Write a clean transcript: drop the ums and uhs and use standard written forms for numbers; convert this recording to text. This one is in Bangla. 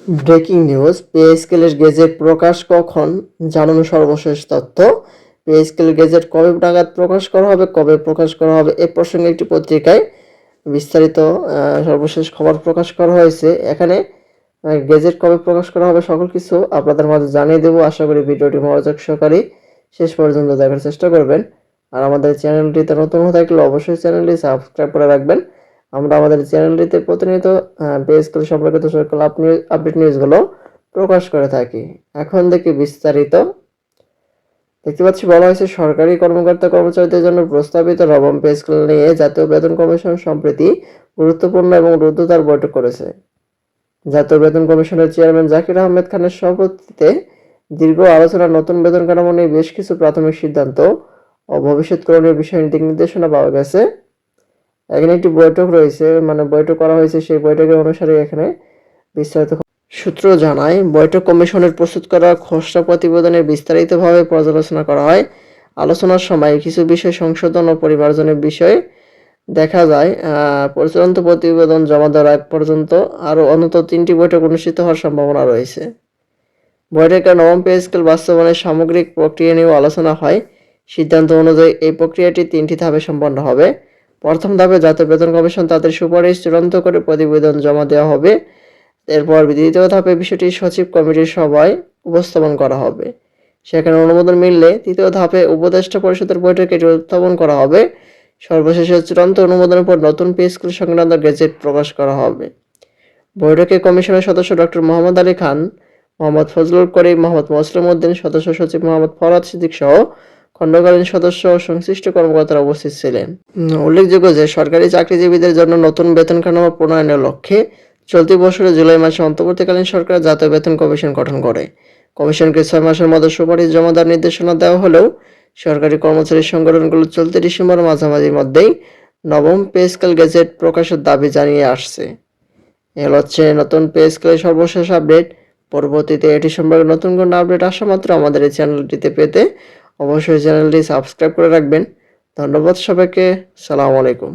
ব্রেকিং নিউজ, পে স্কেলের গেজেট প্রকাশ কখন? জানুন সর্বশেষ তথ্য। পে স্কেল গেজেট কবে নাগাদ প্রকাশ করা হবে, কবে প্রকাশ করা হবে এ প্রসঙ্গে একটি পত্রিকায় বিস্তারিত সর্বশেষ খবর প্রকাশ করা হয়েছে। এখানে গেজেট কবে প্রকাশ করা হবে সকল কিছু আপনাদের মাঝে জানিয়ে দেবো। আশা করি ভিডিওটি মনোযোগ সহকারে শেষ পর্যন্ত দেখার চেষ্টা করবেন। আর আমাদের চ্যানেলটিতে নতুন হয়ে থাকলে অবশ্যই চ্যানেলটি সাবস্ক্রাইব করে রাখবেন। আমরা আমাদের চ্যানেলটিতে প্রতিনিয়ত পে স্কেল সম্পর্কিত সকল আপডেট নিউজগুলো প্রকাশ করে থাকি। এখন দেখি বিস্তারিত। দেখতে পাচ্ছি বলা হয়েছে সরকারি কর্মকর্তা কর্মচারীদের জন্য প্রস্তাবিত নবম পে স্কেল নিয়ে জাতীয় বেতন কমিশন সম্প্রতি গুরুত্বপূর্ণ এবং রুদ্ধদ্বার বৈঠক করেছে। জাতীয় বেতন কমিশনের চেয়ারম্যান জাকির আহমেদ খানের সভাপতিত্বে দীর্ঘ আলোচনার নতুন বেতন কাঠামো নিয়ে বেশ কিছু প্রাথমিক সিদ্ধান্ত ও ভবিষ্যৎ করণীয় বিষয়ে দিক নির্দেশনা পাওয়া গেছে। এখানে একটি বৈঠক রয়েছে, বৈঠক করা হয়েছে, সেই বৈঠকের অনুসারে এখানে বিস্তারিত সূত্র জানায় বৈঠক কমিশনের প্রস্তুত করা খসড়া প্রতিবেদনের বিস্তারিতভাবে পর্যালোচনা করা হয়। আলোচনার সময় কিছু বিষয় সংশোধন ও পরিমার্জনের বিষয়ে দেখা যায়। চূড়ান্ত প্রতিবেদন জমা দেওয়ার আগ পর্যন্ত আরও অন্তত 3টি বৈঠক অনুষ্ঠিত হওয়ার সম্ভাবনা রয়েছে। বৈঠকে নবম পে স্কেল বাস্তবায়নের সামগ্রিক প্রক্রিয়া নিয়েও আলোচনা হয়। সিদ্ধান্ত অনুযায়ী এই প্রক্রিয়াটি 3টি ধাপে সম্পন্ন হবে। প্রথম ধাপে জাতীয় বেতন কমিশন তাদের সুপারিশ চূড়ান্ত করে প্রতিবেদন জমা দেওয়া হবে। এরপর দ্বিতীয় ধাপে বিষয়টি সচিব কমিটির সভায় উপস্থাপন করা হবে। সেখানে অনুমোদন মিললে তৃতীয় ধাপে উপদেষ্টা পরিষদের বৈঠকে এটি উত্থাপন করা হবে। সর্বশেষে চূড়ান্ত অনুমোদনের পর নতুন পে স্কেল সংক্রান্ত গেজেট প্রকাশ করা হবে। বৈঠকে কমিশনের সদস্য ডক্টর মোহাম্মদ আলী খান, মোহাম্মদ ফজলুল করিম, মোহাম্মদ মোসলেম উদ্দিন, সদস্য সচিব মোহাম্মদ ফরহাদ সিদ্দিক সহ খণ্ডকালীন সদস্য ও সংশ্লিষ্ট কর্মকর্তারা উপস্থিত ছিলেন। উল্লেখযোগ্য যে সরকারি চাকরিজীবীদের জন্য নতুন বেতন কাঠামো প্রণয়নের লক্ষ্যে চলতি বছরের জুলাই মাসে অন্তর্বর্তীকালীন সরকার জাতীয় বেতন কমিশন গঠন করে। কমিশনকে 6 মাসের মধ্যে সুপারিশ জমা দেওয়ার নির্দেশনা দেওয়া হলেও সরকারি কর্মচারী সংগঠনগুলো চলতি ডিসেম্বর মাঝামাঝির মধ্যেই নবম পে স্কেল গেজেট প্রকাশের দাবি জানিয়ে আসছে। এ হচ্ছে নতুন পে স্কেলের সর্বশেষ আপডেট। পরবর্তীতে এটি সম্পর্কে নতুন কোনো আপডেট আসা মাত্র আমাদের এই চ্যানেলটিতে পেতে অবশ্যই চ্যানেলটি সাবস্ক্রাইব করে রাখবেন। ধন্যবাদ সবাইকে। সালামু আলাইকুম।